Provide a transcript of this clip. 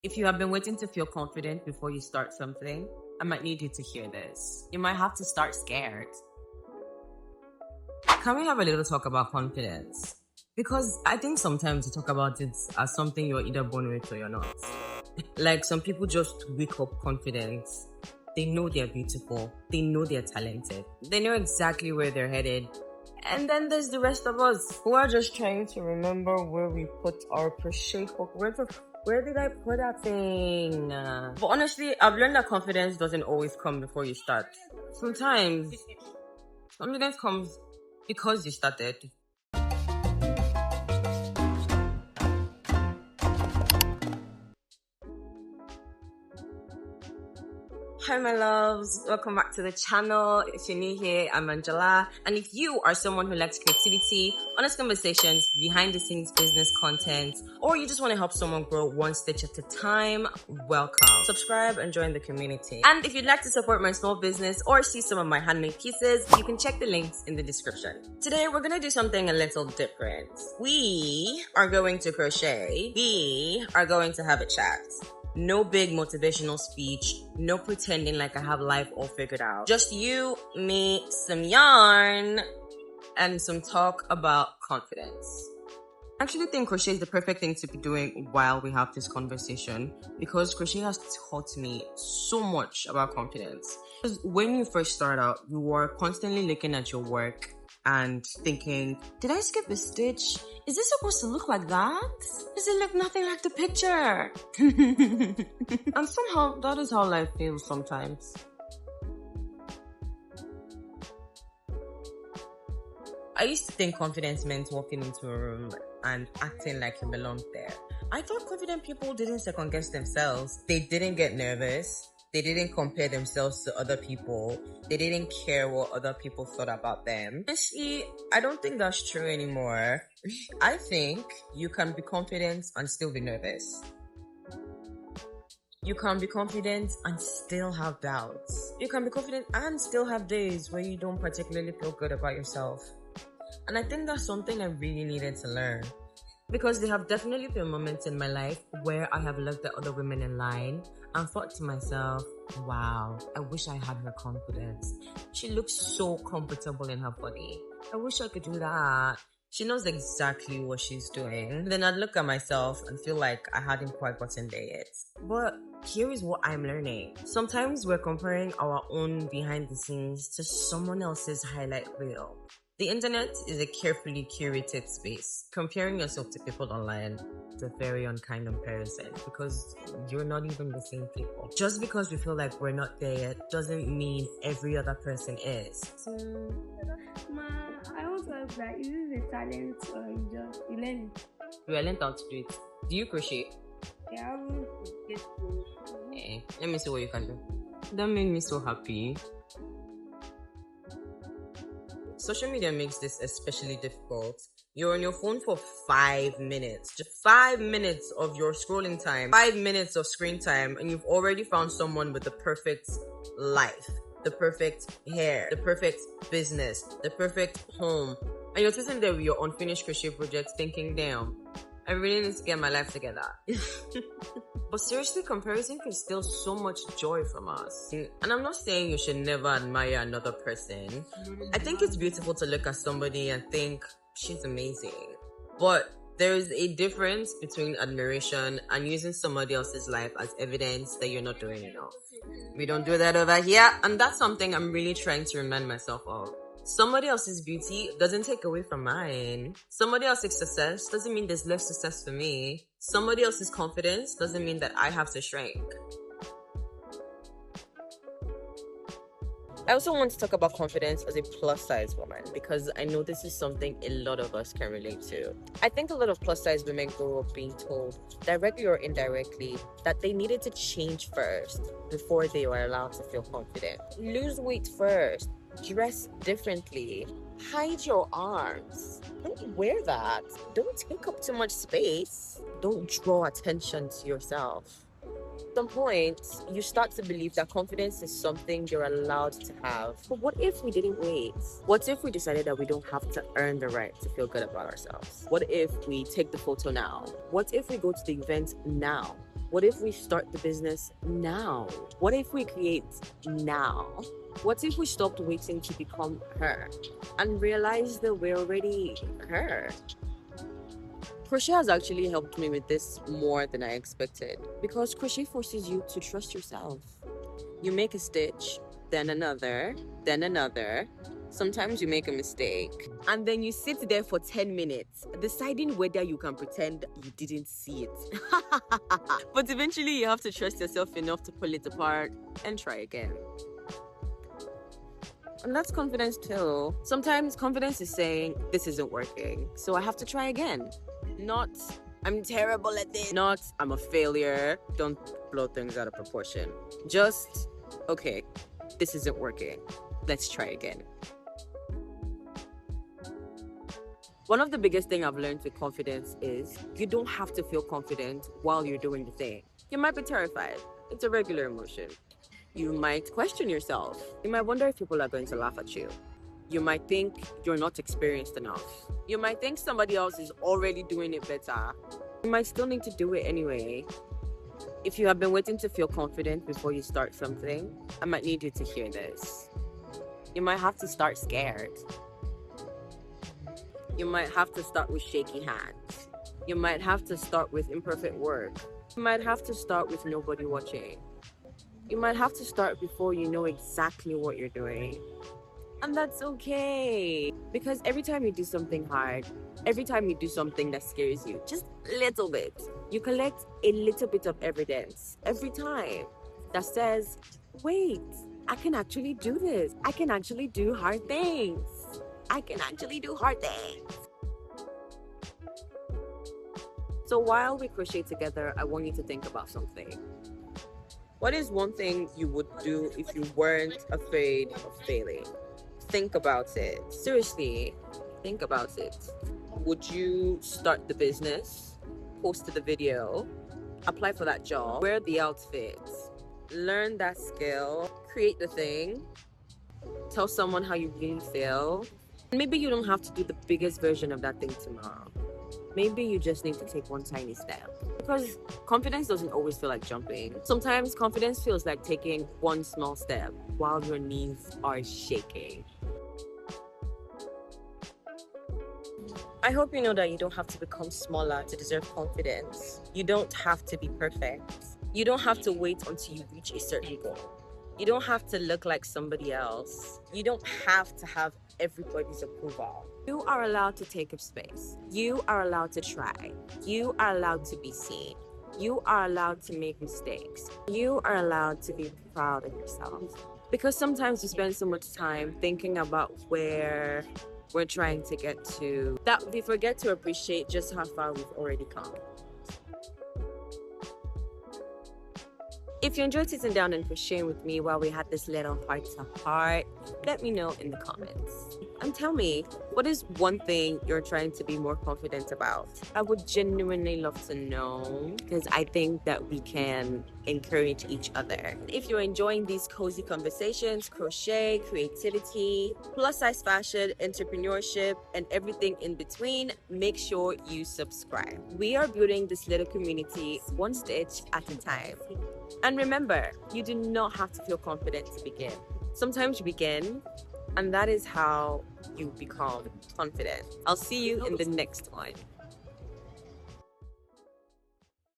If you have been waiting to feel confident before you start something, I might need you to hear this. You might have to start scared. Can we have a little talk about confidence? Because I think sometimes you talk about it as something you're either born with or you're not. Like some people just wake up confident. They know they're beautiful. They know they're talented. They know exactly where they're headed. And then there's the rest of us who are just trying to remember where we put our crochet hook. Where did I put that thing? But honestly, I've learned that confidence doesn't always come before you start. Sometimes confidence comes because you started. Hi my loves, welcome back to the channel. If you're new here, I'm Angela, and if you are someone who likes creativity, honest conversations, behind the scenes business content, or you just want to help someone grow one stitch at a time, welcome. Subscribe and join the community. And if you'd like to support my small business or see some of my handmade pieces, you can check the links in the description. Today we're gonna do something a little different. We are going to crochet. We are going to have a chat. No big motivational speech, no pretending like I have life all figured out. Just you, me, some yarn, and some talk about confidence. I actually think crochet is the perfect thing to be doing while we have this conversation because crochet has taught me so much about confidence. Because when you first start out, you are constantly looking at your work and thinking, did I skip a stitch? Is this supposed to look like that? Does it look nothing like the picture? And somehow that is how life feels sometimes. I used to think confidence meant walking into a room and acting like you belonged there. I thought confident people didn't second guess themselves. They didn't get nervous. They didn't compare themselves to other people. They didn't care what other people thought about them. Honestly, I don't think that's true anymore. I think you can be confident and still be nervous. You can be confident and still have doubts. You can be confident and still have days where you don't particularly feel good about yourself. And I think that's something I really needed to learn. Because there have definitely been moments in my life where I have looked at other women in line and thought to myself, wow, I wish I had her confidence. She looks so comfortable in her body. I wish I could do that. She knows exactly what she's doing. Then I'd look at myself and feel like I hadn't quite gotten there yet. But here is what I'm learning. Sometimes we're comparing our own behind the scenes to someone else's highlight reel. The internet is a carefully curated space. Comparing yourself to people online is a very unkind comparison because you're not even the same people. Just because we feel like we're not there yet doesn't mean every other person is. So, I want to ask that, is this a talent or you learn it? We learned how to do it. Do you crochet? Yeah, I haven't get to. Let me see what you can do. That made me so happy. Social media makes this especially difficult. You're on your phone for 5 minutes. Just 5 minutes of your scrolling time. 5 minutes of screen time. And you've already found someone with the perfect life. The perfect hair. The perfect business. The perfect home. And you're sitting there with your unfinished crochet project thinking, damn, I really need to get my life together. But seriously, comparison can steal so much joy from us. And I'm not saying you should never admire another person. I think it's beautiful to look at somebody and think, she's amazing. But there is a difference between admiration and using somebody else's life as evidence that you're not doing enough. We don't do that over here, and that's something I'm really trying to remind myself of. Somebody else's beauty doesn't take away from mine. Somebody else's success doesn't mean there's less success for me. Somebody else's confidence doesn't mean that I have to shrink. I also want to talk about confidence as a plus-size woman because I know this is something a lot of us can relate to. I think a lot of plus-size women grow up being told, directly or indirectly, that they needed to change first before they were allowed to feel confident. Lose weight first. Dress differently. Hide your arms. Don't wear that. Don't take up too much space. Don't draw attention to yourself. At some point, you start to believe that confidence is something you're allowed to have. But what if we didn't wait? What if we decided that we don't have to earn the right to feel good about ourselves? What if we take the photo now? What if we go to the event now? What if we start the business now? What if we create now? What if we stopped waiting to become her and realize that we're already her? Crochet has actually helped me with this more than I expected, because crochet forces you to trust yourself. You make a stitch, then another, then another. Sometimes you make a mistake, and then you sit there for 10 minutes deciding whether you can pretend you didn't see it. But eventually you have to trust yourself enough to pull it apart and try again. And that's confidence too. Sometimes confidence is saying, this isn't working, so I have to try again. Not, I'm terrible at this. Not, I'm a failure. Don't blow things out of proportion. Just, okay, this isn't working. Let's try again. One of the biggest things I've learned with confidence is you don't have to feel confident while you're doing the thing. You might be terrified. It's a regular emotion. You might question yourself. You might wonder if people are going to laugh at you. You might think you're not experienced enough. You might think somebody else is already doing it better. You might still need to do it anyway. If you have been waiting to feel confident before you start something, I might need you to hear this. You might have to start scared. You might have to start with shaky hands. You might have to start with imperfect work. You might have to start with nobody watching. You might have to start before you know exactly what you're doing. And that's okay. Because every time you do something hard, every time you do something that scares you, just a little bit, you collect a little bit of evidence every time that says, wait, I can actually do this. I can actually do hard things. I can actually do hard things. So while we crochet together, I want you to think about something. What is one thing you would do if you weren't afraid of failing? Think about it. Seriously, think about it. Would you start the business, post the video, apply for that job, wear the outfit, learn that skill, create the thing, tell someone how you really feel? Maybe you don't have to do the biggest version of that thing tomorrow. Maybe you just need to take one tiny step. Because confidence doesn't always feel like jumping. Sometimes confidence feels like taking one small step while your knees are shaking. I hope you know that you don't have to become smaller to deserve confidence. You don't have to be perfect. You don't have to wait until you reach a certain goal. You don't have to look like somebody else. You don't have to have everybody's approval. You are allowed to take up space. You are allowed to try. You are allowed to be seen. You are allowed to make mistakes. You are allowed to be proud of yourself. Because sometimes we spend so much time thinking about where we're trying to get to that we forget to appreciate just how far we've already come. If you enjoyed sitting down and crocheting with me while we had this little heart-to-heart, let me know in the comments. And tell me, what is one thing you're trying to be more confident about? I would genuinely love to know, because I think that we can encourage each other. If you're enjoying these cozy conversations, crochet, creativity, plus-size fashion, entrepreneurship, and everything in between, make sure you subscribe. We are building this little community one stitch at a time. And remember, you do not have to feel confident to begin. Sometimes you begin, and that is how you become confident. I'll see you in the next one.